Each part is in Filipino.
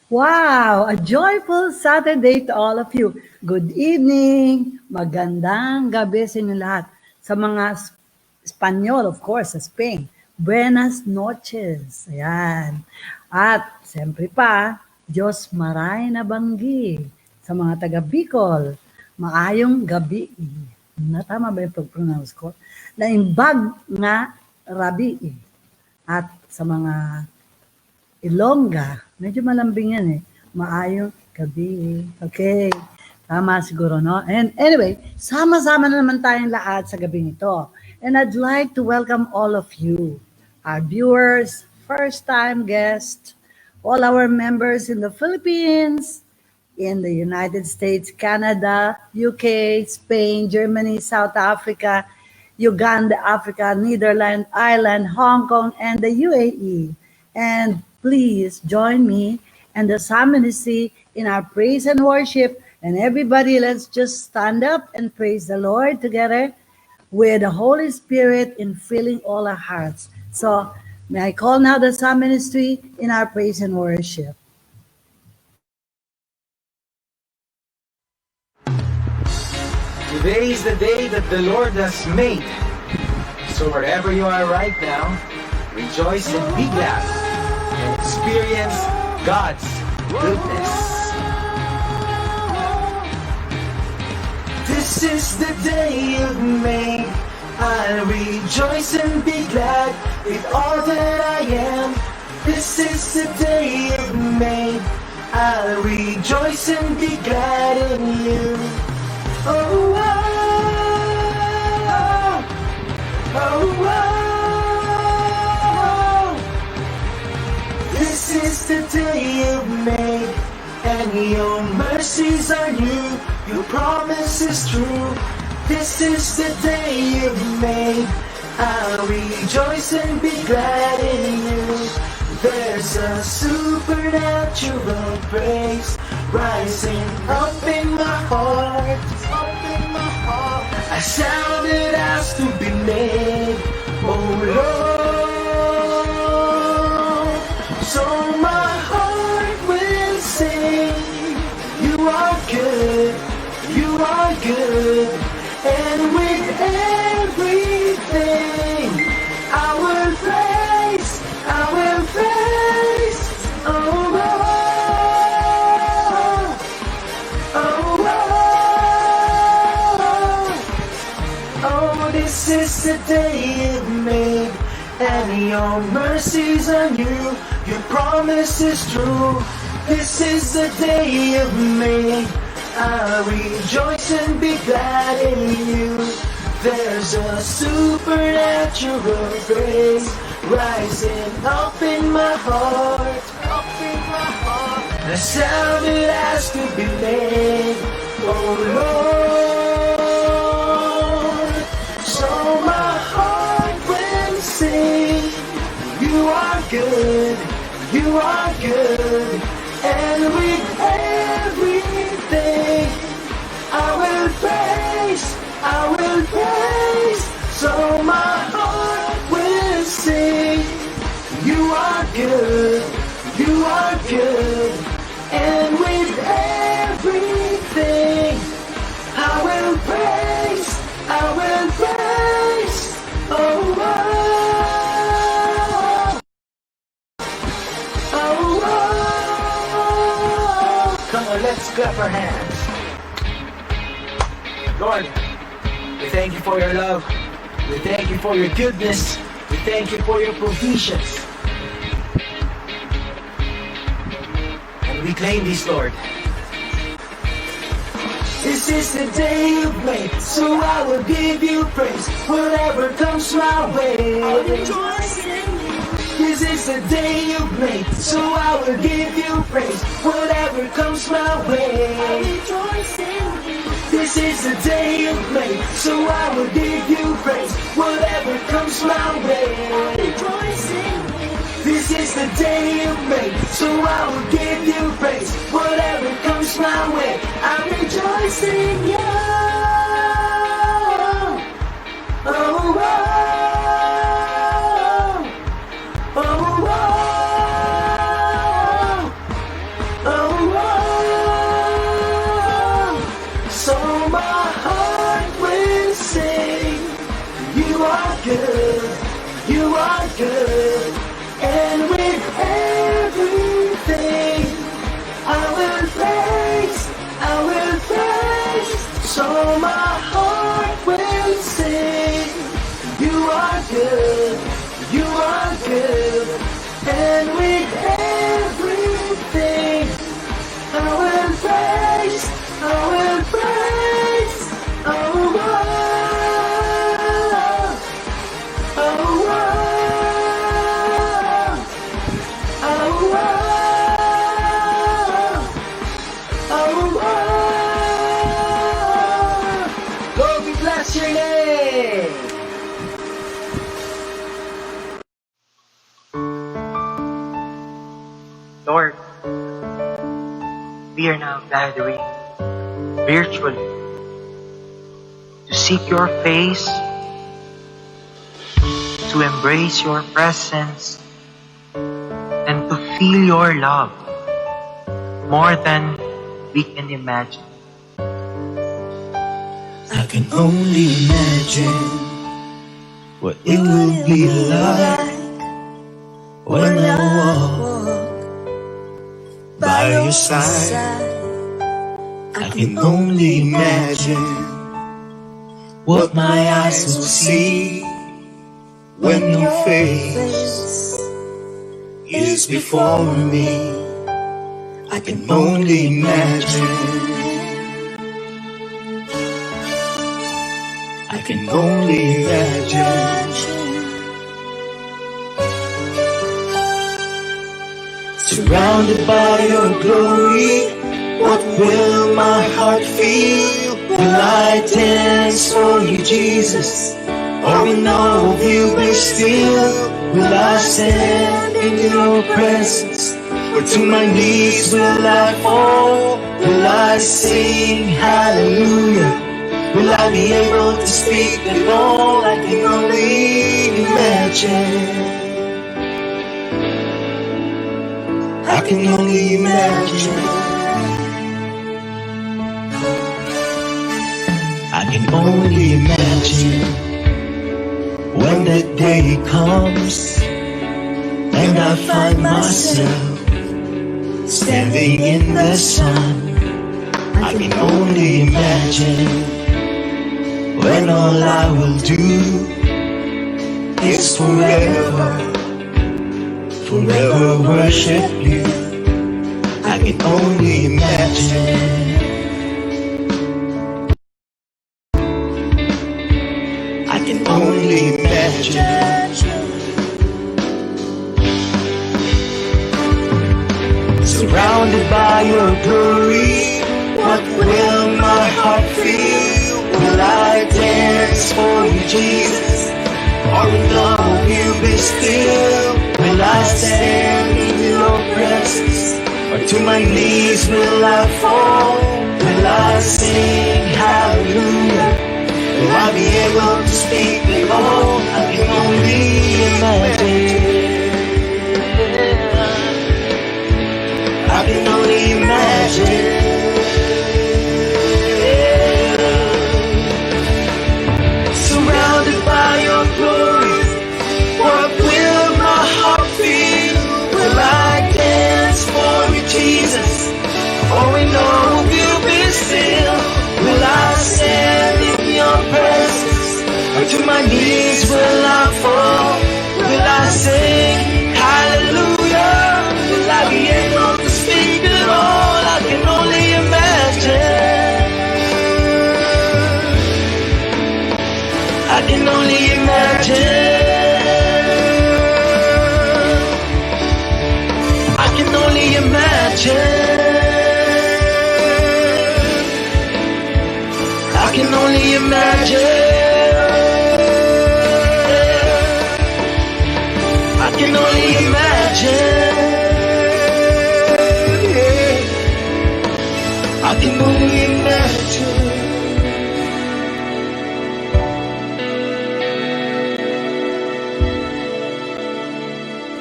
Wow! A joyful Saturday to all of you. Good evening! Magandang gabi sa inyo lahat. Sa mga Espanyol, of course, sa Spain. Buenas noches. Ayan. At siyempre pa, Diyos maray na banggi. Sa mga taga Bicol, maayong gabi. Tama ba yung pag-pronounce ko? Naimbag nga rabi. At sa mga Ilongga, medyo malambing yan eh. Maayong gabi. Okay. Tama siguro, no? And anyway, sama-sama na naman tayong lahat sa gabi nito. And I'd like to welcome all of you, our viewers, first-time guests, all our members in the Philippines, in the United States, Canada, UK, Spain, Germany, South Africa, Uganda, Africa, Netherlands, Ireland, Hong Kong, and the UAE. And please join me and the Sam Ministry in our praise and worship. And everybody, let's just stand up and praise the Lord together with the Holy Spirit in filling all our hearts. So may I call now the Sam Ministry in our praise and worship. Today is the day that the Lord has made. So wherever you are right now, rejoice and be glad and experience God's goodness. This is the day you've made. I'll rejoice and be glad with all that I am. This is the day you've made. I'll rejoice and be glad in you. Oh, oh, oh, oh. This is the day you've made, and your mercies are new, your promise is true. This is the day you've made, I'll rejoice and be glad in you. There's a supernatural praise rising up in my heart. A sound that has to be made, oh Lord. So my heart will sing, you are good, you are good. And with everything, I will praise, oh Lord, oh Lord. Oh, this is the day you've made, and your mercies are new, your promise is true. This is the day you've made, I'll rejoice and be glad in you. There's a supernatural grace rising up in my heart, a sound that has to be made, oh Lord. So my heart will sing, you are good, you are good. And with everything, I will praise, so my heart will sing, you are good, you are good. And with everything, I will praise, oh Lord, oh Lord. Come on, let's clap our hands. Lord, we thank you for your love. We thank you for your goodness. We thank you for your provisions. And we claim these, Lord. This is the day you've made, so I will give you praise. Whatever comes my way, I'll rejoice in you. This is the day you've made, so I will give you praise. Whatever comes my way, I'll rejoice in you. This is the day you've made, so I will give you praise. Whatever comes my way, I'll rejoice in you. This is the day you've made, so I will give you praise. Whatever comes my way, I rejoice in you. Oh, oh, oh, oh, are good, you are good, and with everything I will praise, so my heart will sing. You are good, you are good, and with everything I will praise, I will praise, oh, oh, oh, oh, oh, oh, oh. Lord, we bless your name. Lord, we are now gathering virtually to seek your face, to embrace your presence, and to feel your love more than we can imagine. I can only imagine what it will be like when I walk by your side. I can only imagine what my eyes will see when your face is before me. I can only imagine. I can only imagine. Surrounded by your glory, what will my heart feel? Will I dance for you, Jesus? Or in awe of you be still? Will I stand in your presence? Or to my knees will I fall? Will I sing hallelujah? Will I be able to speak at all? I can only imagine. I can only imagine. I can only imagine when that day comes and I find myself standing in the sun. I can only imagine when all I will do is forever worship you. I can only imagine. I can only imagine. Surrounded by your glory, what will my heart feel? Will I dance for you, Jesus? Or in love of you be still? Will I stand in your presence? Or to my knees will I fall? Will I sing hallelujah? Will I be able to speak at all? I can only imagine. I can only imagine. Surrounded by your glory, what will my heart feel? Will I dance for you, Jesus? Or in awe of you be still? Will I stand in your presence? Or to my knees will I fall? Will I sing hallelujah? Will I be able to speak at all? I can only imagine. I can only imagine. I can only imagine. I can only imagine. I can only imagine. I can only imagine.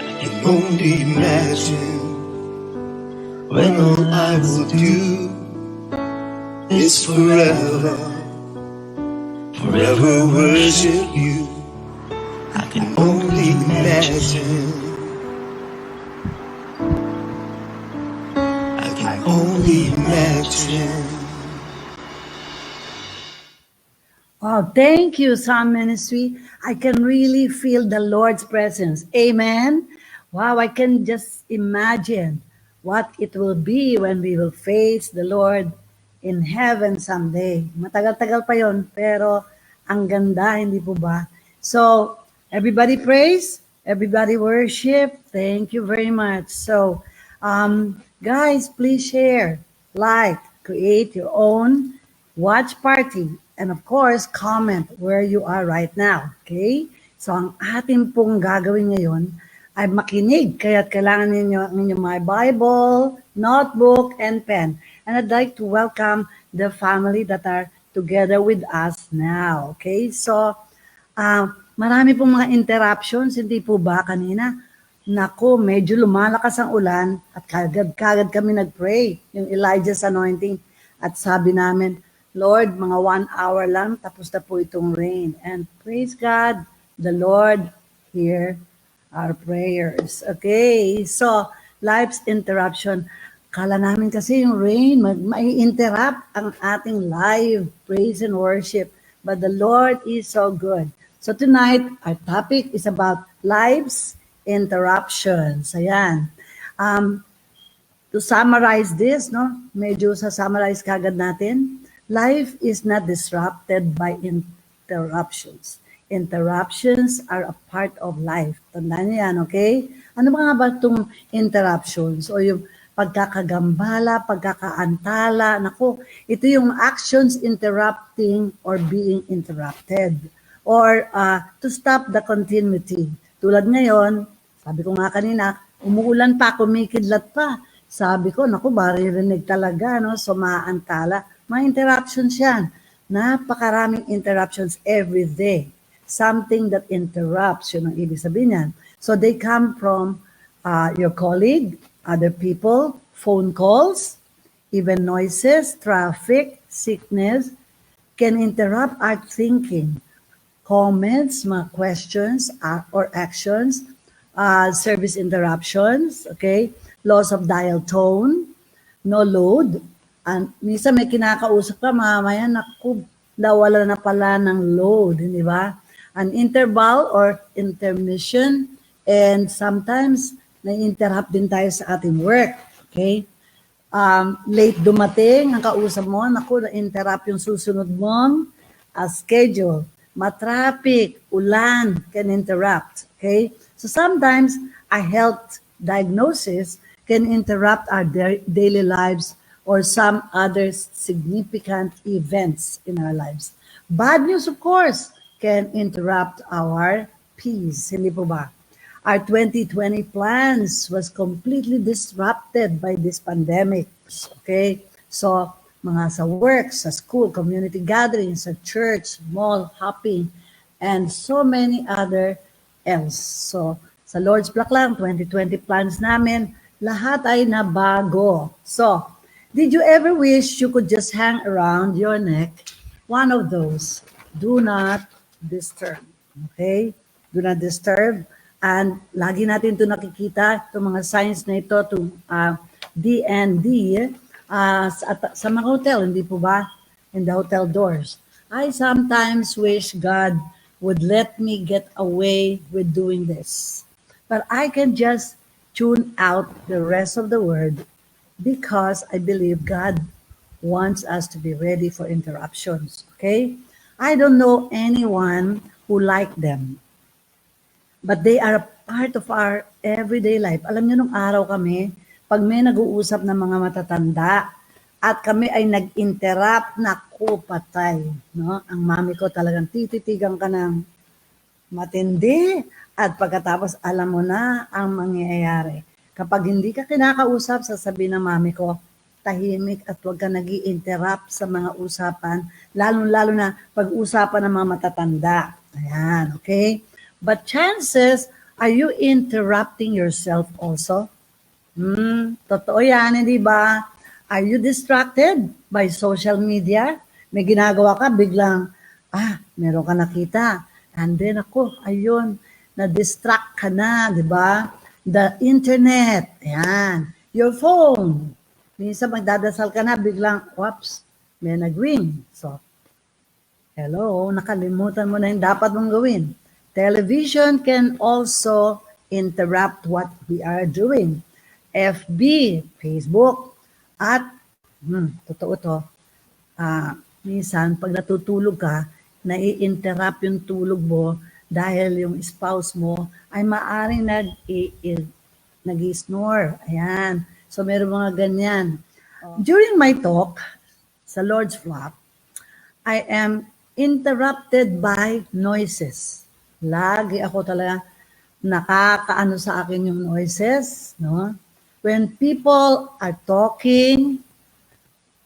I can only imagine when all I will do is forever worship you. can only imagine. I can only imagine. Wow, thank you, Sound Ministry. I can really feel the Lord's presence. Amen. Wow, I can just imagine what it will be when we will face the Lord in heaven someday. Matagal-tagal pa yon, pero ang ganda, hindi po ba? So, everybody praise, everybody worship. Thank you very much. So, guys, please share, like, create your own watch party, and of course, comment where you are right now. Okay? So, ang ating pong gagawin ngayon ay makinig. Kaya kailangan ninyo ang inyong my Bible, notebook, and pen. And I'd like to welcome the family that are together with us now. Okay? So, marami pong mga interruptions. Hindi po ba kanina? Naku, medyo lumalakas ang ulan at kagad kami nag-pray. Yung Elijah's anointing. At sabi namin, Lord, mga 1 hour lang, tapos na po itong rain. And praise God, the Lord hear our prayers. Okay, so life's interruption. Kala namin kasi yung rain, may interrupt ang ating live praise and worship. But the Lord is so good. So tonight, our topic is about life's interruptions. Ayan. To summarize this, no? Medyo sa summarize kagad natin. Life is not disrupted by interruptions. Interruptions are a part of life. Tandaan niyo yan, okay? Ano ba nga ba itong interruptions? O yung pagkakagambala, pagkakaantala. Naku, ito yung actions interrupting or being interrupted. Or to stop the continuity. Tulad ngayon, sabi ko nga kanina, umuulan pa, kumikidlat pa. Sabi ko, naku, maririnig talaga, no? So maantala. May interruptions yan. Napakaraming interruptions every day. Something that interrupts, yun ang ibig sabihin yan. So they come from your colleague, other people, phone calls, even noises, traffic, sickness, can interrupt our thinking. Comments, mga questions or actions, service interruptions, okay, loss of dial tone, no load, and minsan may kinakausap ka, mamaya, naku, nawala na pala ng load, di ba? An interval or intermission, and sometimes na-interrupt din tayo sa ating work, okay? Late dumating, ang kausap mo, naku, na-interrupt yung susunod mong schedule. Matraffic, ulan can interrupt, okay? So sometimes a health diagnosis can interrupt our daily lives or some other significant events in our lives. Bad news, of course, can interrupt our peace. Hindi po ba? Our 2020 plans was completely disrupted by this pandemic. Okay? So, mga sa work, sa school, community gatherings, sa church, mall, hopping, and so many other else. So, sa Lord's Block lang, 2020 plans namin, lahat ay nabago. So, did you ever wish you could just hang around your neck? One of those. Do not disturb. Okay? Do not disturb. And lagi natin ito nakikita, itong mga signs na ito, itong DND, sa mga hotel, hindi po ba? In the hotel doors. I sometimes wish God would let me get away with doing this. But I can just tune out the rest of the word because I believe God wants us to be ready for interruptions. Okay? I don't know anyone who like them. But they are a part of our everyday life. Alam niyo, nung araw kami, pag may nag-uusap ng mga matatanda at kami ay nag-interrupt, naku, patay. No? Ang mami ko talagang tititigan ka ng matindi at pagkatapos alam mo na ang mangyayari. Kapag hindi ka kinakausap, sasabihin ng mami ko, tahimik at huwag ka nag-i-interrupt sa mga usapan, lalo-lalo na pag-usapan ng mga matatanda. Ayan, okay? But chances, are you interrupting yourself also? Totoo yan, hindi ba? Are you distracted by social media? May ginagawa ka, biglang, meron ka nakita. And then ako, ayun, na-distract ka na, di ba? The internet, ayan. Your phone. Minsan magdadasal ka na, biglang, whoops, may nag-ring. So, hello, nakalimutan mo na yung dapat mong gawin. Television can also interrupt what we are doing. FB, Facebook, at, totoo to, minsan pag natutulog ka, nai-interrupt yung tulog mo dahil yung spouse mo ay maaaring nag-snore. Ayan. So, meron mga ganyan. During my talk sa Lord's Flock, I am interrupted by noises. Lagi ako talaga nakakaano sa akin yung noises, no? When people are talking,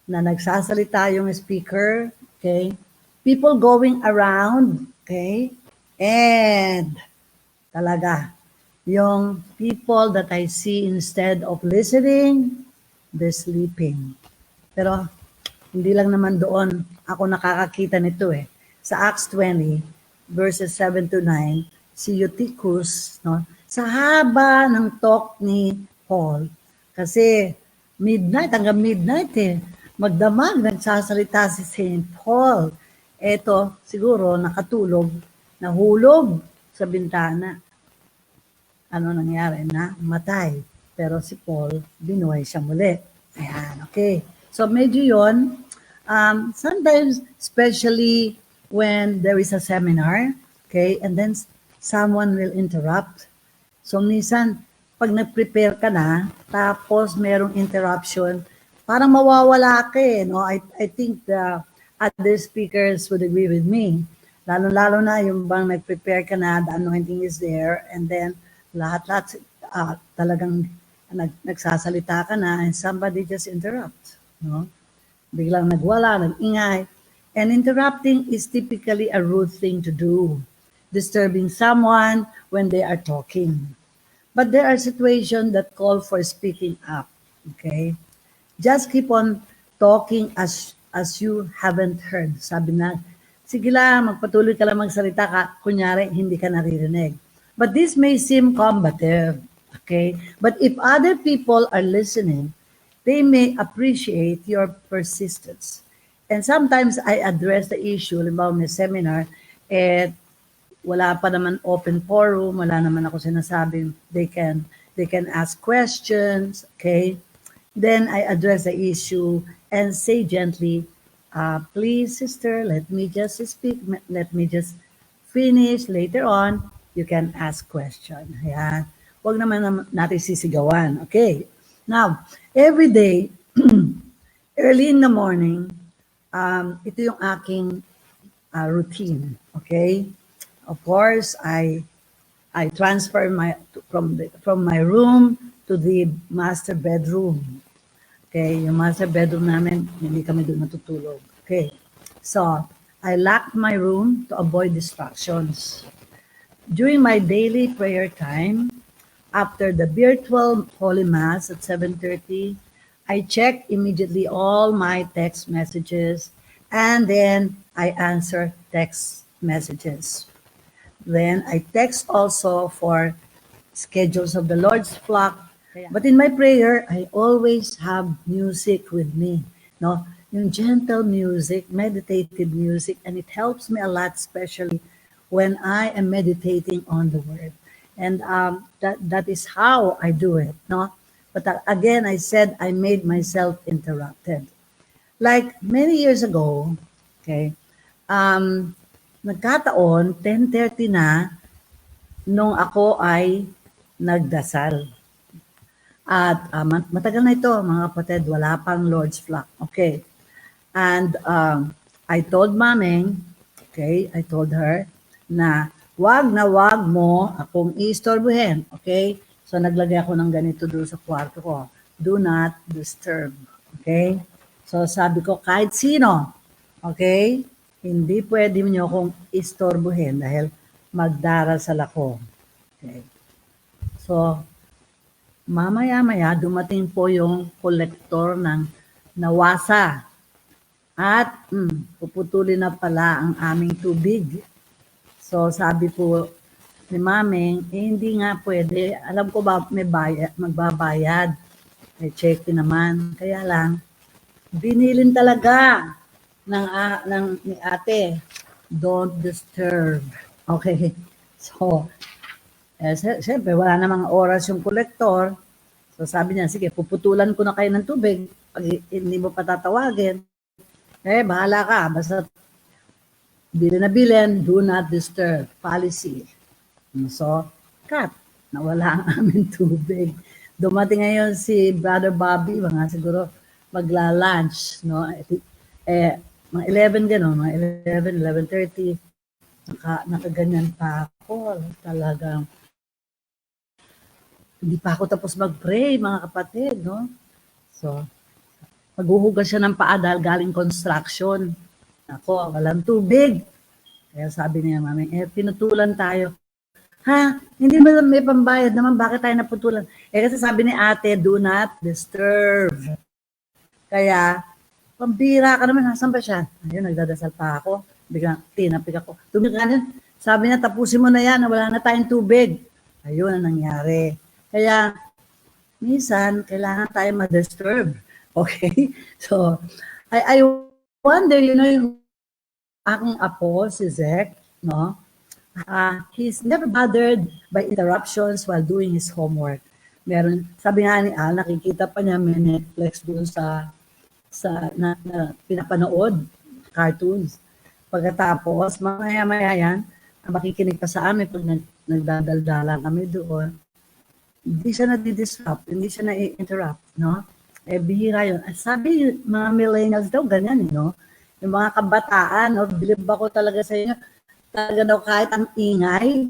na nagsasalita yung speaker, okay? People going around, okay? And talaga, yung people that I see instead of listening, they're sleeping. Pero hindi lang naman doon ako nakakakita nito eh. Sa Acts 20, verses 7 to 9, si Eutychus, no, sa haba ng talk ni Paul, kasi midnight, hanggang midnight eh, magdamag, nagsasalita si St. Paul. Eto, siguro nakatulog, nahulog sa bintana. Ano nangyari na? Matay. Pero si Paul, binuhay siya muli. Ayan, okay. So medyo yun, sometimes, especially when there is a seminar, okay, and then someone will interrupt. So minsan, pag nag-prepare ka na, tapos merong interruption, parang mawawala ka eh, no? I think the other speakers would agree with me. Lalo-lalo na yung bang nag-prepare ka na, the anointing is there, and then lahat-lahat talagang nagsasalita ka na, and somebody just interrupt, no? Biglang nagwala, nag-ingay. And interrupting is typically a rude thing to do, disturbing someone when they are talking. But there are situations that call for speaking up, okay? Just keep on talking as you haven't heard. Sabi na, sige lang, magpatuloy ka lang magsalita ka, kunyari, hindi ka naririnig. But this may seem combative, okay? But if other people are listening, they may appreciate your persistence. And sometimes I address the issue, limbawa may seminar, and wala pa naman open forum, wala naman ako sinasabing they can ask questions, okay? Then I address the issue and say gently, please sister, let me just speak, let me just finish. Later on, you can ask question. Ayan. Huwag naman natin sisigawan, okay? Now, every day, early in the morning, ito yung aking routine, okay? Of course, I transfer from my room to the master bedroom. Okay, yung master bedroom namin, hindi kami doon natutulog. Okay, so I lock my room to avoid distractions. During my daily prayer time, after the virtual Holy Mass at 7:30, I check immediately all my text messages, and then I answer text messages. Then I text also for schedules of the Lord's flock. But in my prayer, I always have music with me. No, yung gentle music, meditative music, and it helps me a lot, especially when I am meditating on the Word. And that is how I do it. No, but again, I said I made myself interrupted. Like many years ago, okay, nagkataon, 10:30 na, nung ako ay nagdasal. At matagal na ito, mga kapatid, wala pang Lord's Flock. Okay. And I told Mameng, okay, I told her na wag mo akong istorbohin. Okay? So naglagay ako ng ganito doon sa kwarto ko. Do not disturb. Okay? So sabi ko, kahit sino, okay, hindi pwede niyo akong istorbohin dahil magdarasal ako. Okay. So, mamaya-maya dumating po yung kolektor ng nawasa at puputulin na pala ang aming tubig. So, sabi po ni Maming, hindi nga pwede. Alam ko ba may bayad, magbabayad. May check naman. Kaya lang, binilin talaga ng ni ate, don't disturb. Okay. So, siyempre, wala namang oras yung kolektor. So, sabi niya, sige, puputulan ko na kayo ng tubig. Pag hindi mo patatawagin, bahala ka. Basta, bilin na bilin, do not disturb. Policy. So, cut. Nawala ang aming tubig. Dumating ngayon si Brother Bobby, mga siguro magla-lunch, no? Mga 11 gano'n, mga 11, 11:30, nakaganyan pa ako. Talagang, hindi pa ako tapos mag-pray, mga kapatid, no? So, maghuhugas siya ng paa dahil galing construction. Ako, walang tubig. Kaya sabi niya, Mami, pinutulan tayo. Ha? Hindi ba may pambayad naman? Bakit tayo naputulan? Kasi sabi ni ate, do not disturb. Kaya, pambira ka naman, nasan ba siya? Ayun, nagdadasal pa ako. Biglang, tinapik ako. Tumigil. Sabi niya, tapusin mo na yan, wala na tayong tubig. Ayun ang nangyari. Kaya, minsan, kailangan tayo ma-disturb. Okay? So, I wonder, yung aking apo, si Zek, no? He's never bothered by interruptions while doing his homework. Meron, sabi nga ni Al, nakikita pa niya may Netflix doon sa na pinapanood, cartoons. Pagkatapos, maya-maya yan, makikinig pa sa amin pag nagdadaldalan kami doon. Hindi siya na-disrupt, hindi siya na-interrupt, no? Bihira yun. At sabi, mga millennials daw, ganyan, no? Yung mga kabataan, no? Bilib ako talaga sa inyo, talaga daw kahit ang ingay,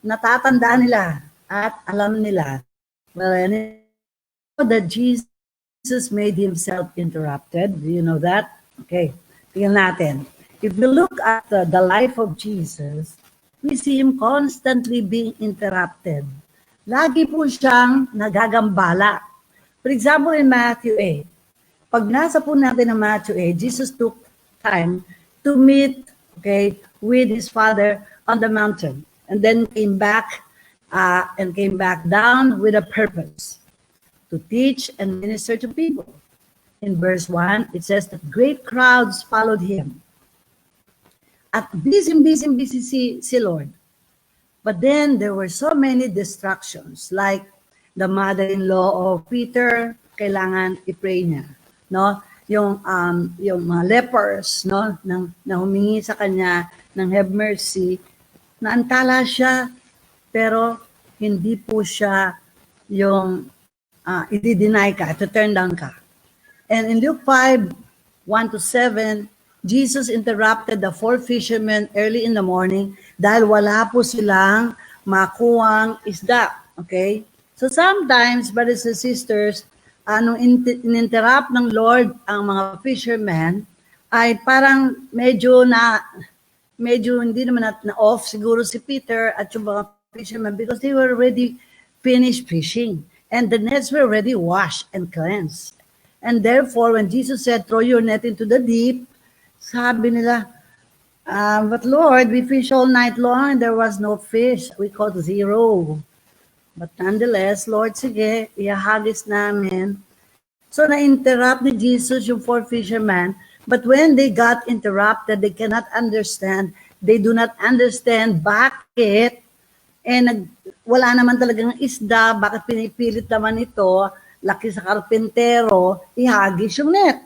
natatandaan nila at alam nila. Well, that Jesus made himself interrupted. Do you know that? Okay, tingnan natin. If we look at the life of Jesus, we see him constantly being interrupted. Lagi po siyang nagagambala. For example, in Matthew 8, pag nasa po natin ng Matthew 8, Jesus took time to meet, with his Father on the mountain, and then came back down with a purpose to teach and minister to people. In verse 1, it says that great crowds followed him. At busy si Lord. But then there were so many distractions, like the mother-in-law of Peter, kailangan i-pray niya, no? Yung mga lepers, no, na humingi sa kanya ng have mercy, naantala siya, pero hindi po siya yung i-deny ka, to turn down ka. And in Luke 5:1-7, Jesus interrupted the 4 fishermen early in the morning dahil wala po silang makuhang isda. Okay? So sometimes, brothers and sisters, nung in-interrupt ng Lord ang mga fishermen, ay parang medyo hindi naman na off siguro si Peter at yung mga fishermen because they were already finished fishing and the nets were already washed and cleansed. And therefore, when Jesus said, throw your net into the deep, sabi nila, but Lord, we fish all night long and there was no fish. We caught 0. But nonetheless, Lord, sige, ihahagis namin. So na-interrupt ni Jesus yung 4 fishermen. But when they got interrupted, they cannot understand. They do not understand bakit. Wala naman talagang isda. Bakit pinipilit naman ito, laki sa karpentero, ihagis yung net.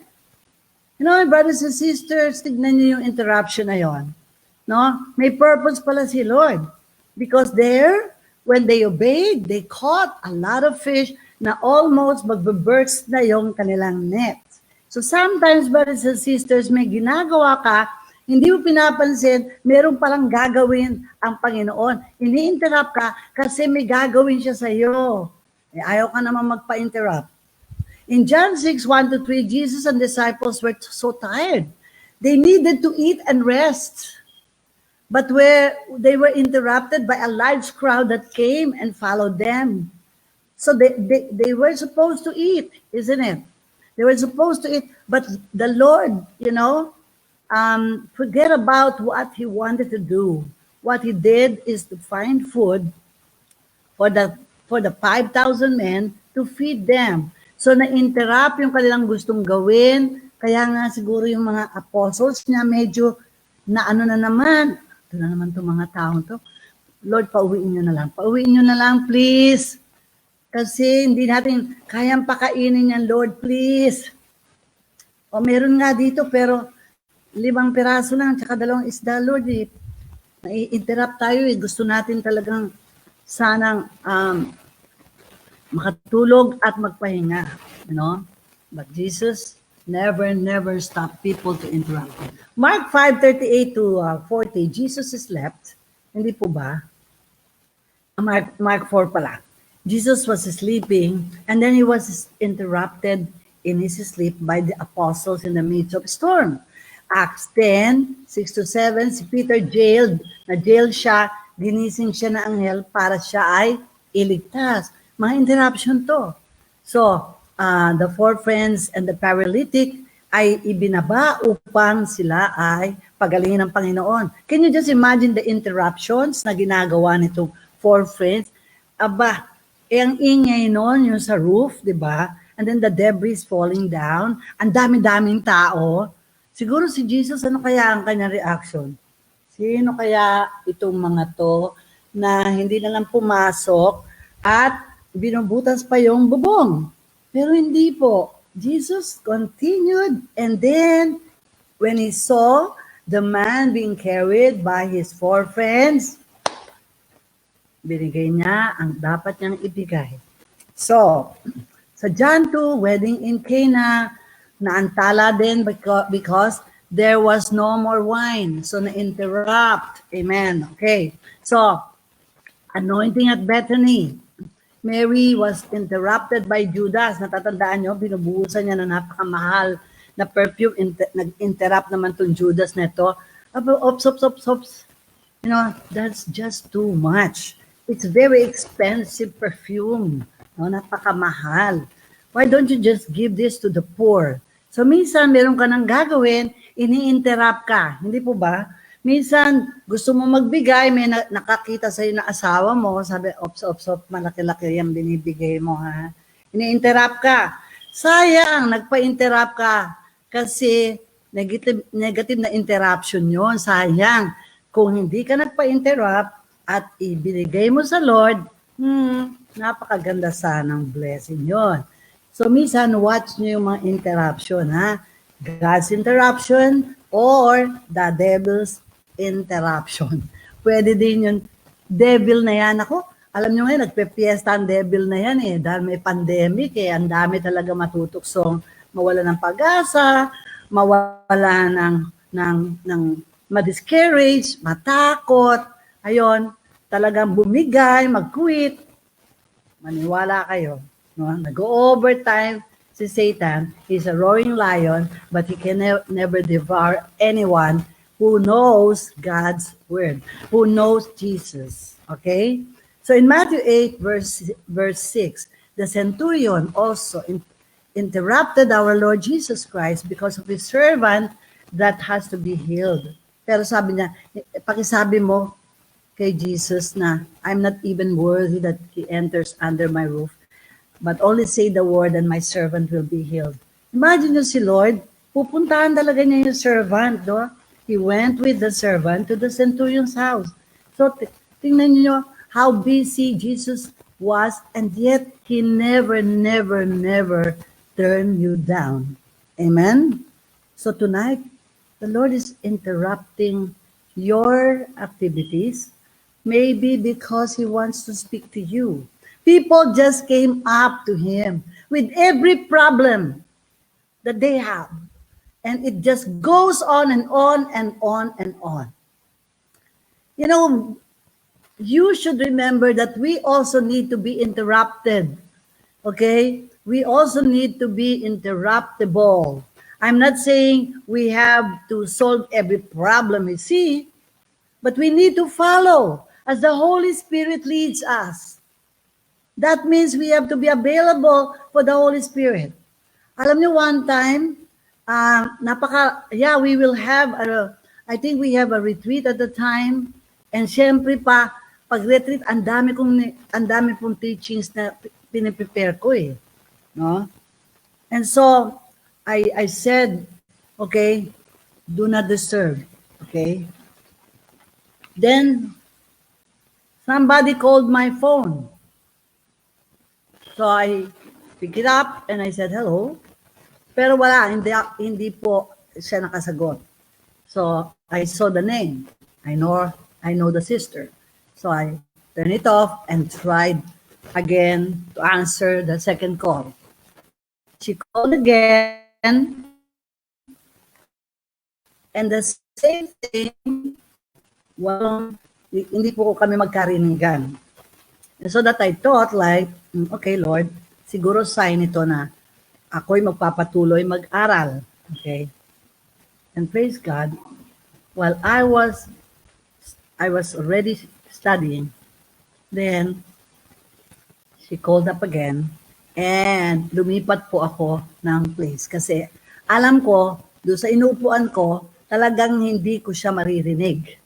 You know, brothers and sisters, tignan niyo yung interruption na yon. No? May purpose pala si Lord. Because there, when they obeyed, they caught a lot of fish na almost magbe-burst na yung kanilang net. So sometimes, brothers and sisters, may ginagawa ka, hindi mo pinapansin, meron palang gagawin ang Panginoon. Ini-interrupt ka kasi may gagawin siya sa iyo. Ayaw ka naman magpa-interrupt. In John 6:1-3, Jesus and disciples were so tired. They needed to eat and rest. But where they were interrupted by a large crowd that came and followed them. So they were supposed to eat, isn't it? They were supposed to eat, but the Lord, forget about what he wanted to do. what he did is to find food for the 5,000 men to feed them. So na-interrupt yung kanilang gustong gawin. Kaya nga siguro yung mga apostles niya medyo na ano na naman. Ito na naman itong mga taong to. Lord, pauwiin nyo na lang. Pauwiin nyo na lang, please. Kasi hindi natin kayang pakainin yan, Lord, please. O meron nga dito, pero 5 piraso lang, tsaka 2 isda, Lord. Nai-interrupt tayo eh. Gusto natin talagang sanang makatulog at magpahinga. You know? But Jesus never stop people to interrupt. Mark 5:38 to 40, Jesus slept. Hindi po ba? Mark 4 pala. Jesus was sleeping and then he was interrupted in his sleep by the apostles in the midst of storm. Acts 10:6-7, si Peter na-jailed siya, ginising siya na anghel para siya ay iligtas. Mga interruption to. So, the 4 friends and the paralytic ay ibinaba upang sila ay pagalingin ng Panginoon. Can you just imagine the interruptions na ginagawa nitong 4 friends? Aba, ang ingay nun, yung sa roof, di ba? And then the debris falling down. Ang dami-daming tao. Siguro si Jesus, ano kaya ang kanyang reaction? Sino kaya itong mga to na hindi na lang pumasok at binubutas pa yung bubong? Pero hindi po. Jesus continued, and then when he saw the man being carried by his 4 friends, binigay niya ang dapat niyang ibigay. So, sa John 2, wedding in Cana, naantala din because there was no more wine. So, na-interrupt. Amen. Okay. So, anointing at Bethany. Mary was interrupted by Judas. Natatandaan nyo, binubuhusan niya na napakamahal na perfume. Nag-interrupt naman tong Judas na ito. Ops. You know, that's just too much. It's very expensive perfume. No, napakamahal. Why don't you just give this to the poor? So, minsan, meron ka nang gagawin, ini-interrupt ka. Hindi po ba? Minsan, gusto mo magbigay, may nakakita sa'yo na asawa mo, sabi, ops, malaki-laki yung binibigay mo, ha? Ini-interrupt ka. Sayang, nagpa-interrupt ka. Kasi negative na interruption yon. Sayang. Kung hindi ka nagpa-interrupt at ibinigay mo sa Lord, napakaganda sanang blessing yon. So, minsan, watch nyo yung mga interruption, ha? God's interruption or the devil's interruption. Pwede din yung devil na yan. Ako, alam nyo ngayon, nagpe-fiesta ang devil na yan eh. Dahil may pandemic eh. Ang dami talaga matutuksong mawala ng pag-asa, mawala ng ma-discourage, matakot. Ayon, talagang bumigay, mag-quit. Maniwala kayo. No? Nag-overtime si Satan. He's a roaring lion, but he can never devour anyone who knows God's word, who knows Jesus. Okay? So in Matthew 8, verse 6, the centurion also interrupted our Lord Jesus Christ because of his servant that has to be healed. Pero sabi niya, pakisabi mo kay Jesus na, I'm not even worthy that he enters under my roof, but only say the word and my servant will be healed. Imagine nyo si Lord, pupuntahan talaga niya yung servant, no? He went with the servant to the centurion's house. So, tingnan niyo how busy Jesus was, and yet he never turned you down. Amen? So tonight, the Lord is interrupting your activities, maybe because he wants to speak to you. People just came up to him with every problem that they have. And it just goes on and on and on and on. You know, you should remember that we also need to be interrupted. Okay? We also need to be interruptible. I'm not saying we have to solve every problem we see, but we need to follow as the Holy Spirit leads us. That means we have to be available for the Holy Spirit. Alam niyo, one time, we will have, I think we have a retreat at the time, And syempre pa, pag-retreat, ang dami pong teachings na piniprepare ko eh. No? And so, I said, okay, do not disturb. Okay? Then, somebody called my phone. So I picked it up and I said, hello. Pero wala, hindi po siya nakasagot. So I saw the name. I know the sister. So I turned it off and tried again to answer the second call. She called again and the same thing, well, hindi po kami magkarinigan. And so that I thought like, okay Lord, siguro sign ito na ako'y magpapatuloy mag-aral. Okay? And praise God, while I was already studying, then she called up again and lumipat po ako ng place kasi alam ko, doon sa inuupuan ko, talagang hindi ko siya maririnig.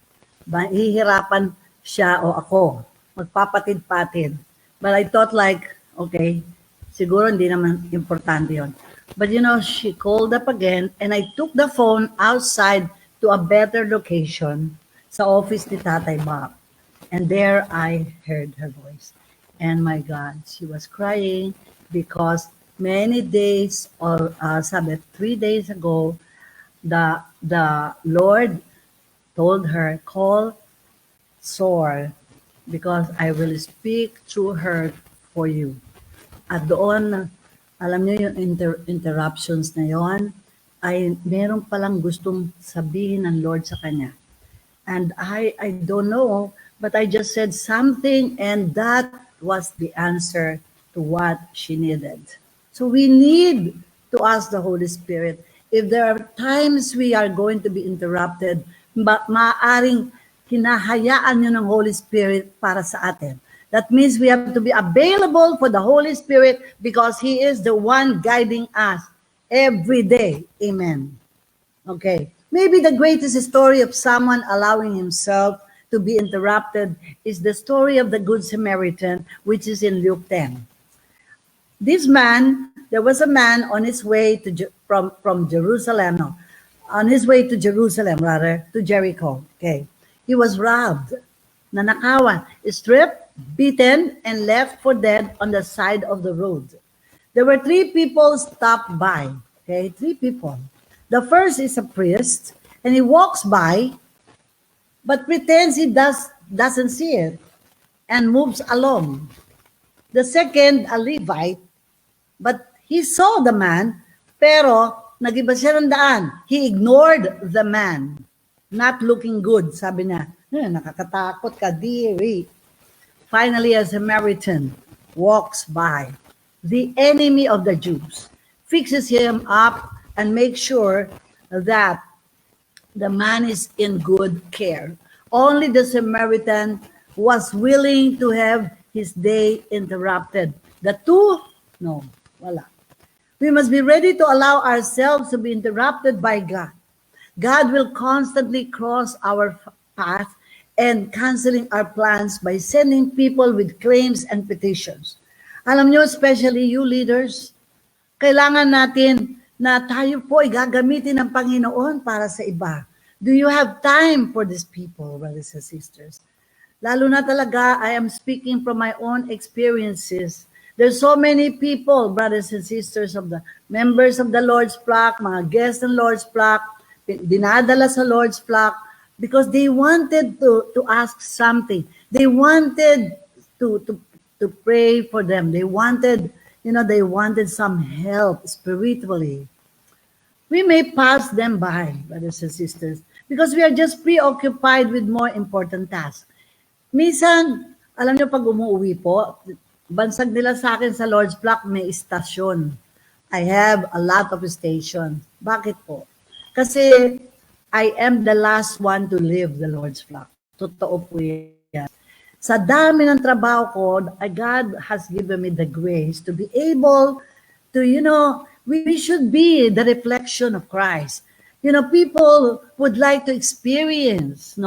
Hihirapan siya o ako. Magpapatid-patid. But I thought like, okay, siguro hindi naman importante yon. But you know, she called up again and I took the phone outside to a better location sa office ni Tatay Bob. And there I heard her voice. And my God, she was crying because many days or 3 days ago, the Lord told her, call Sor because I will speak through her for you. At doon, alam niyo yung interruptions na yon, ay meron palang gustong sabihin ng Lord sa kanya. And I don't know, but I just said something and that was the answer to what she needed. So we need to ask the Holy Spirit. If there are times we are going to be interrupted, maaaring hinahayaan nyo ng Holy Spirit para sa atin. That means we have to be available for the Holy Spirit because He is the one guiding us every day. Amen. Okay. Maybe the greatest story of someone allowing himself to be interrupted is the story of the Good Samaritan, which is in Luke 10. There was a man on his way from Jerusalem, on his way to Jerusalem, to Jericho. Okay. He was robbed, nanakawan, stripped, beaten, and left for dead on the side of the road. There were 3 people stopped by. Okay, 3 people. The first is a priest, and he walks by, but pretends he doesn't see it, and moves along. The second, a Levite, but he saw the man, pero nag-iba siya ng daan. He ignored the man. Not looking good, sabi niya. Nakakatakot ka, dearie. Finally, a Samaritan walks by. The enemy of the Jews fixes him up and makes sure that the man is in good care. Only the Samaritan was willing to have his day interrupted. The two, no, wala. We must be ready to allow ourselves to be interrupted by God. God will constantly cross our path and canceling our plans by sending people with claims and petitions. Alam nyo, especially you leaders, kailangan natin na tayo po ay gagamitin ng Panginoon para sa iba. Do you have time for these people, brothers and sisters? Lalo na talaga, I am speaking from my own experiences. There's so many people, brothers and sisters, of the members of the Lord's flock, mga guests ng Lord's flock, dinadala sa Lord's flock because they wanted to ask something. They wanted to pray for them. They wanted, they wanted some help spiritually. We may pass them by, brothers and sisters, because we are just preoccupied with more important tasks. Minsan, alam niyo pag umuwi po, bansag nila sa akin sa Lord's flock may istasyon. I have a lot of stations. Bakit po? Kasi I am the last one to leave the Lord's flock. Totoo po yan. Sa dami ng trabaho ko, God has given me the grace to be able to, we should be the reflection of Christ. People would like to experience,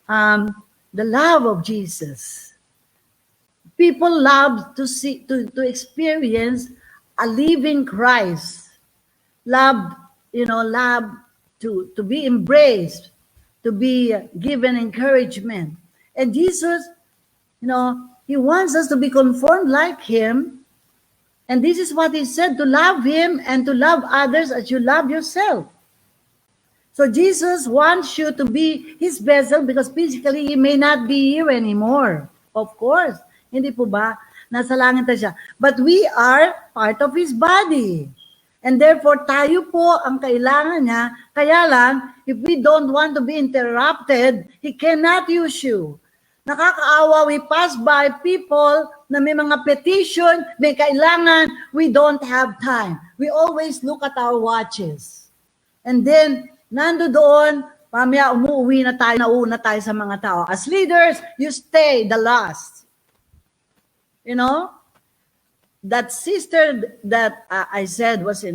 the love of Jesus. People love to see, to experience a living Christ. Love, love to be embraced, to be given encouragement. And Jesus, he wants us to be conformed like him. And this is what he said, to love him and to love others as you love yourself. So Jesus wants you to be his vessel because physically he may not be here anymore. Of course. Hindi po ba? Nasa langit na siya. But we are part of his body. And therefore, tayo po ang kailangan niya. Kaya lang, if we don't want to be interrupted, he cannot use you. Nakakaawa, we pass by people na may mga petition, may kailangan, we don't have time. We always look at our watches. And then, nando doon, mamaya umuwi na tayo, nauna tayo sa mga tao. As leaders, you stay the last. That sister that I said was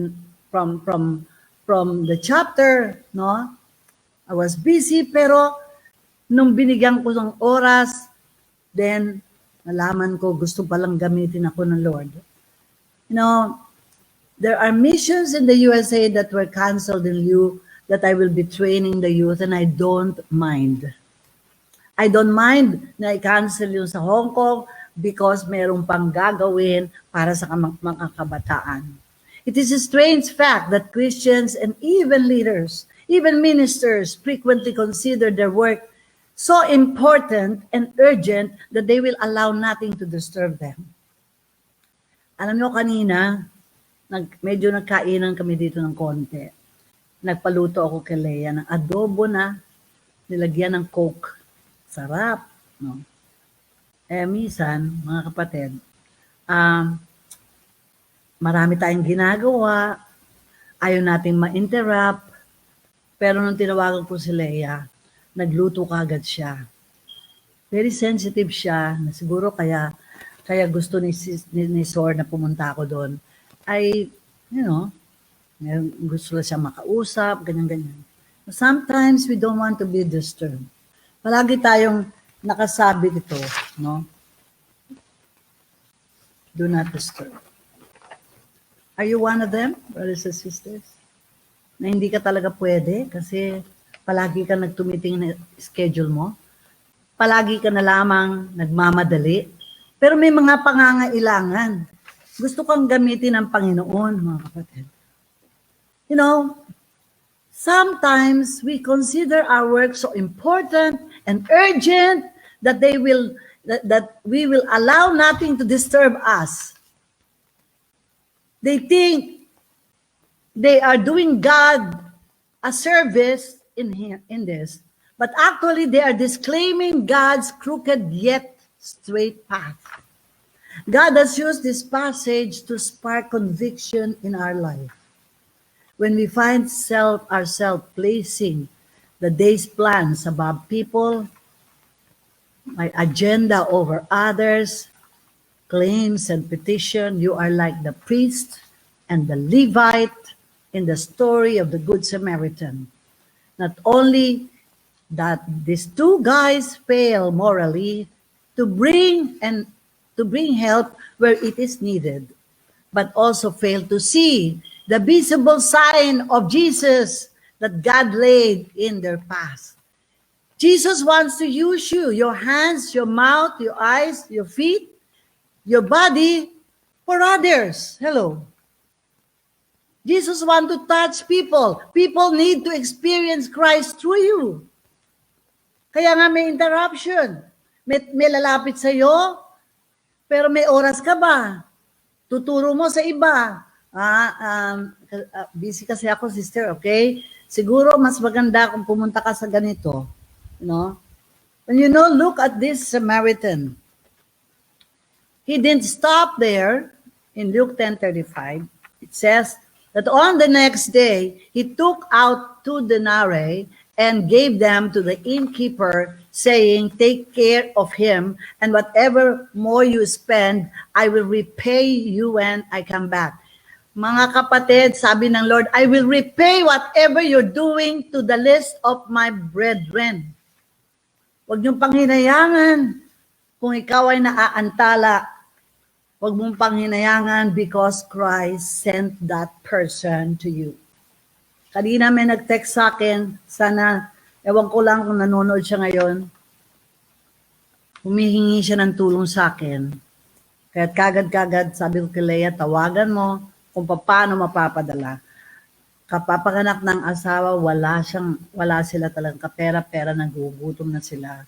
from the chapter, no? I was busy, pero nung binigyan ko ng oras, then nalaman ko gusto palang gamitin ako ng Lord. There are missions in the USA that were canceled in lieu that I will be training the youth, and I don't mind. I don't mind na i-cancel yung sa Hong Kong because merong pang gagawin para sa mga kabataan. It is a strange fact that Christians and even leaders, even ministers, frequently consider their work so important and urgent that they will allow nothing to disturb them. Alam nyo, kanina, medyo nagkainan kami dito ng konti. Nagpaluto ako kay Leia ng adobo na nilagyan ng Coke. Sarap, no? Minsan, mga kapatid, marami tayong ginagawa, ayaw nating ma-interrupt, pero nung tinawagan ko si Leia, nagluto kagad siya. Very sensitive siya, na siguro kaya gusto ni Sor na pumunta ako doon. Ay, gusto siya makausap, ganyan-ganyan. Sometimes we don't want to be disturbed. Palagi tayong nakasabi dito, no? Do not disturb. Are you one of them, brothers and sisters? Na hindi ka talaga pwede kasi palagi ka nagtumitingin na schedule mo? Palagi ka na lamang nagmamadali? Pero may mga pangangailangan. Gusto kang gamitin ng Panginoon, mga kapatid. Sometimes we consider our work so important and urgent that we will allow nothing to disturb us. They think they are doing God a service in this, but actually they are disclaiming God's crooked yet straight path. God has used this passage to spark conviction in our life. When we find ourselves placing the day's plans above people, my agenda over others, claims and petition, you are like the priest and the Levite in the story of the Good Samaritan. Not only that these two guys fail morally to bring help where it is needed, but also fail to see the visible sign of Jesus that God laid in their path. Jesus wants to use you, your hands, your mouth, your eyes, your feet, your body for others. Hello. Jesus wants to touch people. People need to experience Christ through you. Kaya nga may interruption. May lalapit sa iyo, pero may oras ka ba? Tuturo mo sa iba. Busy kasi ako, sister, okay? Siguro mas maganda kung pumunta ka sa ganito. And look at this Samaritan. He didn't stop there. In Luke 10:35, it says that on the next day, he took out 2 denarii and gave them to the innkeeper, saying, take care of him, and whatever more you spend, I will repay you when I come back. Mga kapatid, sabi ng Lord, I will repay whatever you're doing to the least of my brethren. Huwag niyong panghinayangan kung ikaw ay naaantala. Huwag mong panghinayangan because Christ sent that person to you. Kanina may nag-text sa akin, sana, ewan ko lang kung nanonood siya ngayon, humihingi siya ng tulong sa akin. Kaya kagad-kagad, sabi ko kay Leia, tawagan mo kung paano mapapadala. Kapapanganak ng asawa, wala sila talagang kapera-pera, nagugutom na sila.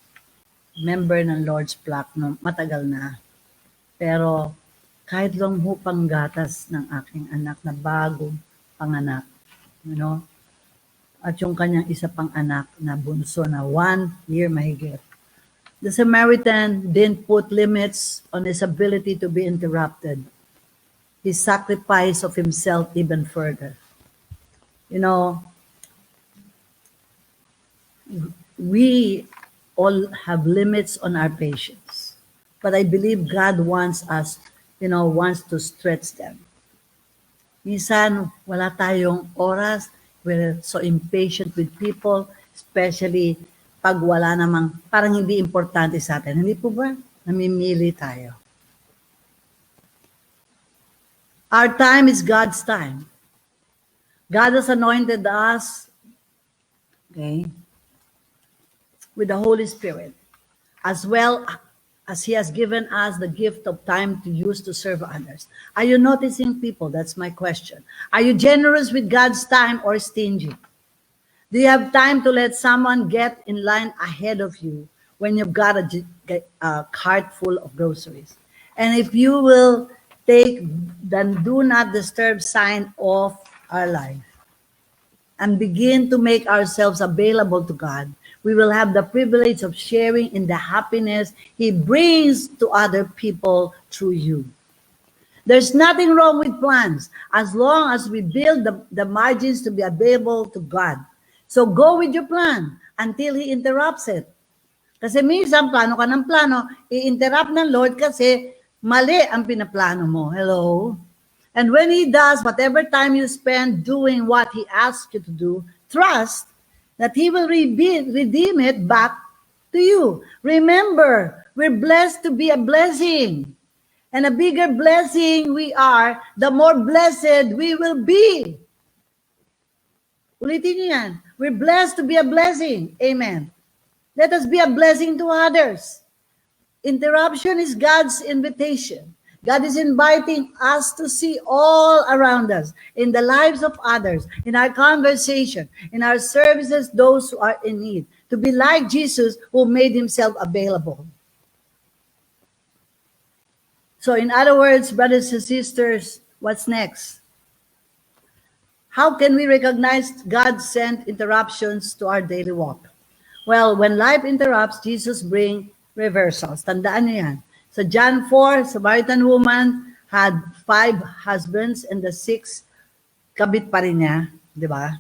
Member ng Lord's Flock, no, matagal na. Pero kahit lang hupang gatas ng aking anak na bagong panganak, you know, at yung kanyang isa pang anak na bunso na 1 year mahigit. The Samaritan didn't put limits on his ability to be interrupted. He sacrificed of himself even further. You know, we all have limits on our patience. But I believe God wants us, wants to stretch them. Minsan, wala tayong oras. We're so impatient with people, especially pag wala namang, parang hindi importante sa atin. Hindi po ba? Namimili tayo. Our time is God's time. God has anointed us, okay, with the Holy Spirit, as well as He has given us the gift of time to use to serve others. Are you noticing people? That's my question. Are you generous with God's time or stingy? Do you have time to let someone get in line ahead of you when you've got a cart full of groceries? And if you will take the do not disturb sign of our life and begin to make ourselves available to God, we will have the privilege of sharing in the happiness He brings to other people through you. There's nothing wrong with plans as long as we build the margins to be available to God. So go with your plan until He interrupts it. Kasi minsan plano ka ng plano, i-interrupt ng Lord kasi mali ang pinaplano mo. Hello? And when He does, whatever time you spend doing what He asks you to do, trust that He will redeem it back to you. Remember, we're blessed to be a blessing. And a bigger blessing we are, the more blessed we will be. Ulitin niyo yan. We're blessed to be a blessing. Amen. Let us be a blessing to others. Interruption is God's invitation. God is inviting us to see all around us, in the lives of others, in our conversation, in our services, those who are in need, to be like Jesus who made Himself available. So in other words, brothers and sisters, what's next? How can we recognize God-sent interruptions to our daily walk? Well, when life interrupts, Jesus brings reversals. Tandaan niyo yan. So John 4, Samaritan woman had 5 husbands and the 6th kabit pa rin niya, di ba?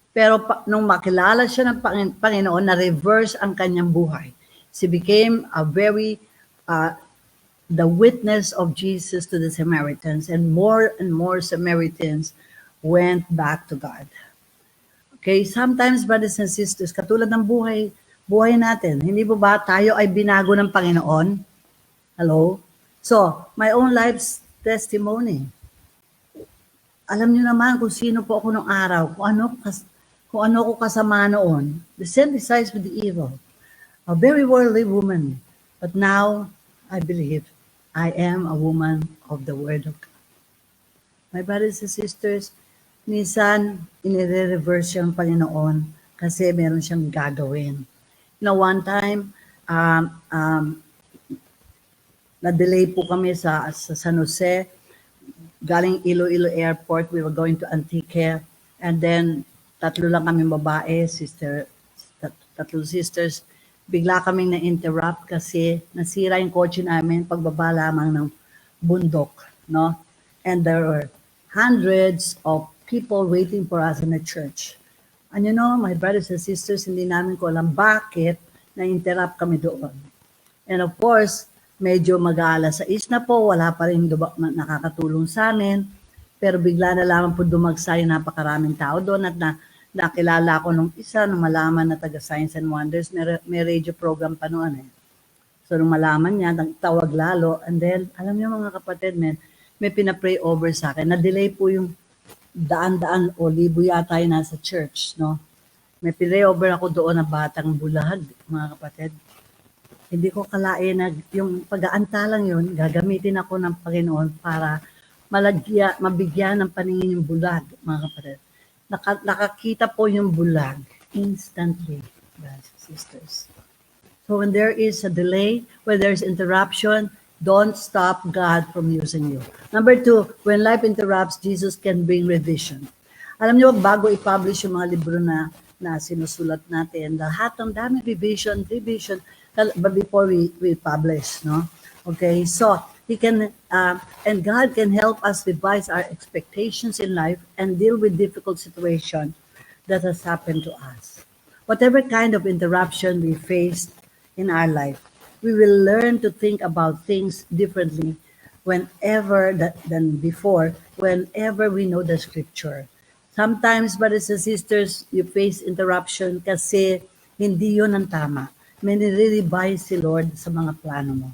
Pero nung makilala siya ng Panginoon, na-reverse ang kanyang buhay. She became a very, the witness of Jesus to the Samaritans, and more Samaritans went back to God. Okay, sometimes, brothers and sisters, katulad ng buhay natin, hindi po ba tayo ay binago ng Panginoon? Hello? So, my own life's testimony. Alam niyo naman kung sino po ako nung araw, kung ano ko kasama noon. The sympathize with the evil. A very worldly woman. But now, I believe I am a woman of the Word of God. My brothers and sisters, minsan, inire-reverse yung Panginoon kasi meron siyang gagawin. One time, na-delay po kami sa San Jose. Galing Iloilo Airport, we were going to Antique. And then, 3 lang kami babae, tatlong sisters. Bigla kaming na-interrupt kasi nasira yung kotse namin pagbaba lamang ng bundok. No? And there were hundreds of people waiting for us in the church. And you know, my brothers and sisters, hindi namin ko alam bakit na-interrupt kami doon. And of course, medyo mag-aalas 6 na po, wala pa rin nakakatulong sa amin. Pero bigla na lamang po dumagsa yung napakaraming tao doon at nakilala ko nung isa, nung malaman na taga Science and Wonders, may radio program pa noon eh. So nung malaman niya, nagtawag lalo, and then, alam niyo mga kapatid, may pinapray over sa akin. Na-delay po yung daan-daan o libo yata yung nasa church, no? May pinapray over ako doon na Batang Bulag, mga kapatid. Hindi ko kalain na yung pag-aanta lang yun, gagamitin ako ng Panginoon para mabigyan ng paningin yung bulag, mga kapatid. Nakakita po yung bulag instantly, brothers and sisters. So when there is a delay, when there's interruption, don't stop God from using you. Number 2, when life interrupts, Jesus can bring revision. Alam niyo, bago i-publish yung mga libro na sinusulat natin, lahat ng dami revision, before we publish, no? Okay, so He can, and God can help us revise our expectations in life and deal with difficult situations that has happened to us. Whatever kind of interruption we face in our life, we will learn to think about things differently than before, whenever we know the scripture. Sometimes, brothers and sisters, you face interruption kasi hindi yun ang tama. May nire-revise si Lord sa mga plano mo.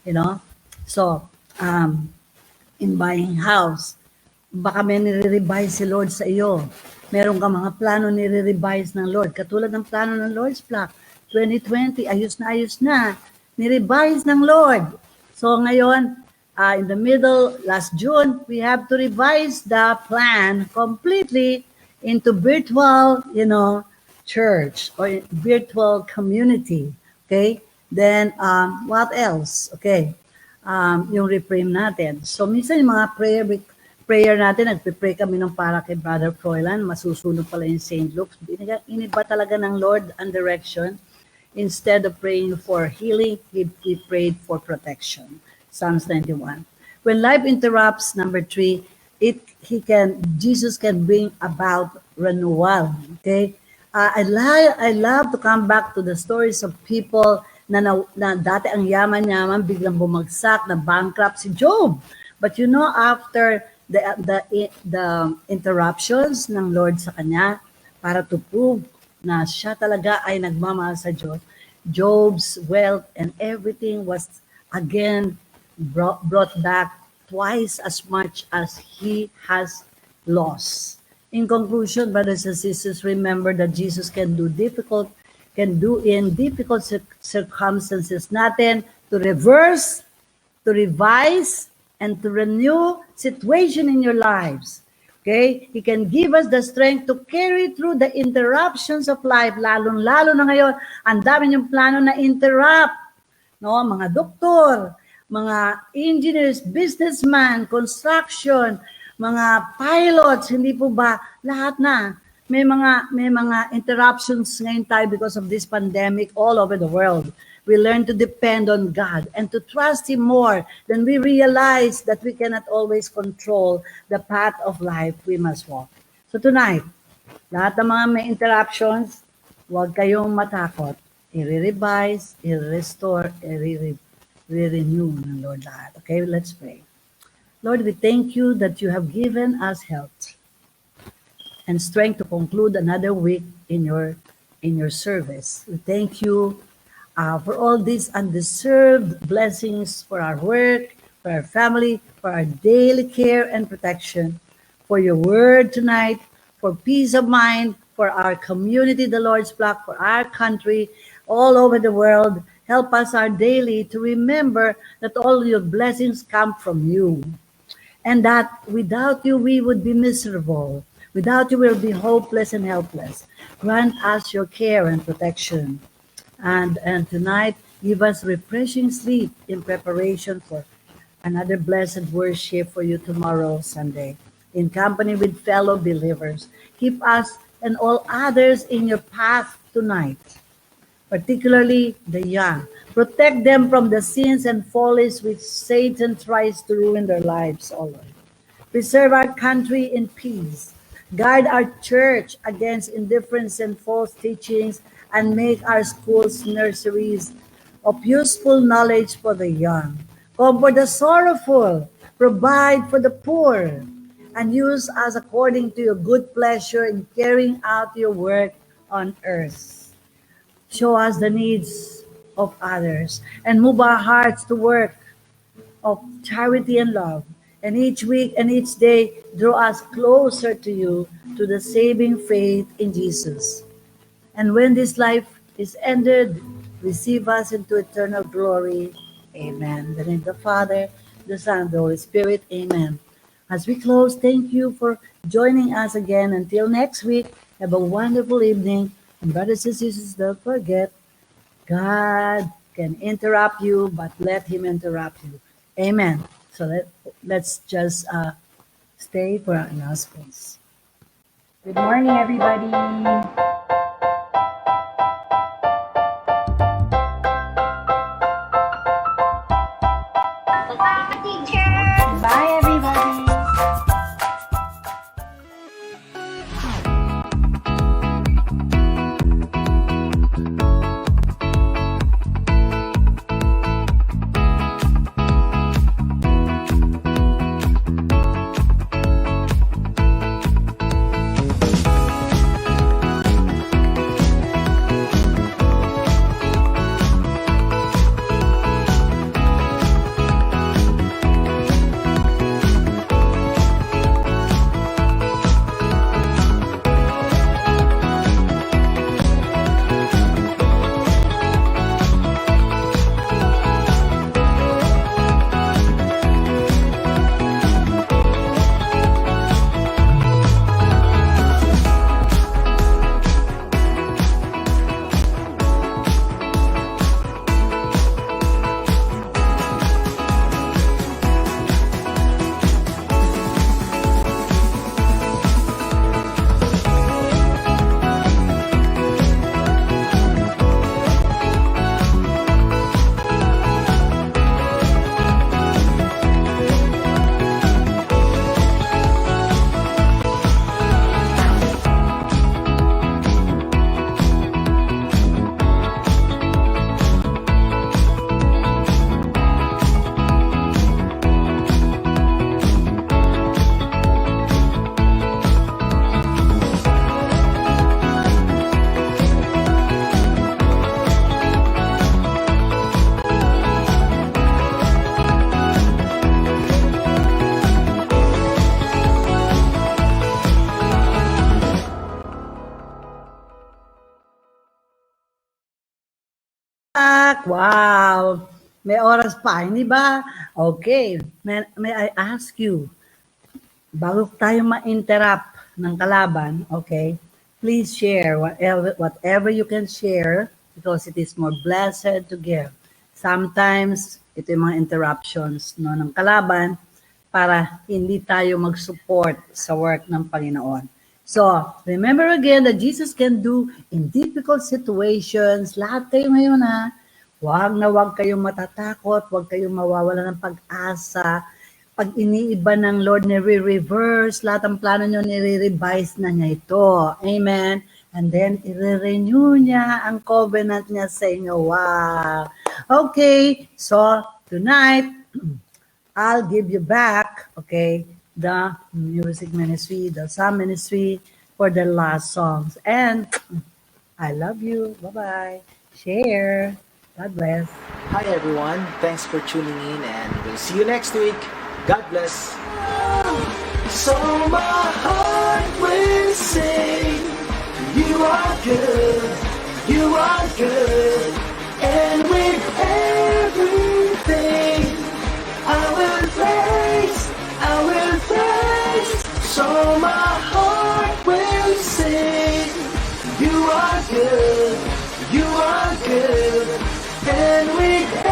You know? So, in buying house, baka may nire-revise si Lord sa iyo. Meron ka mga plano nire-revise ng Lord. Katulad ng plano ng Lord's Flock, 2020, ayos na. Nirevise ng Lord. So ngayon, in the middle, last June, we have to revise the plan completely into virtual, church or virtual community. Okay? Then, what else? Okay. Yung reframe natin. So, minsan yung mga prayer natin, nagpe-pray kami ng para kay Brother Froilan, masusunod pala yung St. Luke's. Iniba talaga ng Lord ang direction. Instead of praying for healing, he prayed for protection. Psalms 91. When life interrupts, number 3, Jesus can bring about renewal. Okay? I love to come back to the stories of people na dati ang yaman-yaman, biglang bumagsak, na bankrupt si Job. But after the interruptions ng Lord sa kanya, para to prove na siya talaga ay nagmamahal sa Diyos, Job's wealth and everything was again brought back twice as much as he has lost. In conclusion, brothers and sisters, remember that Jesus can do in difficult circumstances natin to reverse, to revise, and to renew situation in your lives. Okay? He can give us the strength to carry through the interruptions of life, lalong-lalo na ngayon, ang dami yung plano na interrupt. No? Mga doktor, mga engineers, businessman, construction, mga pilots, hindi po ba? Lahat na. May mga interruptions ngayon tayo because of this pandemic all over the world. We learn to depend on God and to trust Him more. Then we realize that we cannot always control the path of life we must walk. So tonight, lahat ng mga may interruptions, huwag kayong matakot. I-revise, i-restore, i-renew ng Lord lahat. Okay, let's pray. Lord, we thank you that you have given us health and strength to conclude another week in your service. We thank you for all these undeserved blessings for our work, for our family, for our daily care and protection, for your word tonight, for peace of mind, for our community, the Lord's Flock, for our country, all over the world. Help us our daily to remember that all your blessings come from you, and that without you we would be miserable. Without you, we'll be hopeless and helpless. Grant us your care and protection. And tonight, give us refreshing sleep in preparation for another blessed worship for you tomorrow, Sunday, in company with fellow believers. Keep us and all others in your path tonight, particularly the young. Protect them from the sins and follies which Satan tries to ruin their lives, O Lord. Preserve our country in peace. Guard our church against indifference and false teachings, and make our schools nurseries of useful knowledge for the young. Comfort the sorrowful, provide for the poor, and use us according to your good pleasure in carrying out your work on earth. Show us the needs of others and move our hearts to work of charity and love. And each week and each day, draw us closer to you, to the saving faith in Jesus. And when this life is ended, receive us into eternal glory. Amen. In the name of the Father, the Son, and the Holy Spirit. Amen. As we close, thank you for joining us again. Until next week, have a wonderful evening. And brothers and sisters, don't forget, God can interrupt you, but let Him interrupt you. Amen. So let's just stay for our announcements. Good morning, everybody. Bye, teacher. Bye, everybody. Wow! May oras pa, hindi ba? Okay. May I ask you, bago tayo ma-interrupt ng kalaban, okay, please share whatever you can share because it is more blessed to give. Sometimes, ito yung mga interruptions no, ng kalaban para hindi tayo mag-support sa work ng Panginoon. So, remember again that Jesus can do in difficult situations. Lahat kayo ngayon ha, huwag kayong matatakot, huwag kayong mawawala ng pag-asa. Pag iniiba ng Lord, nire-reverse, lahat ng plano nyo, nire-revise na niya ito. Amen. And then, i-renew niya ang covenant niya sa inyo. Wow. Okay, so tonight, I'll give you back, okay, the music ministry, the psalm ministry for the last songs. And I love you. Bye-bye. Share. God bless. Hi everyone, thanks for tuning in and we'll see you next week. God bless. So my heart will sing. You are good. You are good. And with everything, I will praise. I will praise. So my heart will sing. You are good. You are good. And with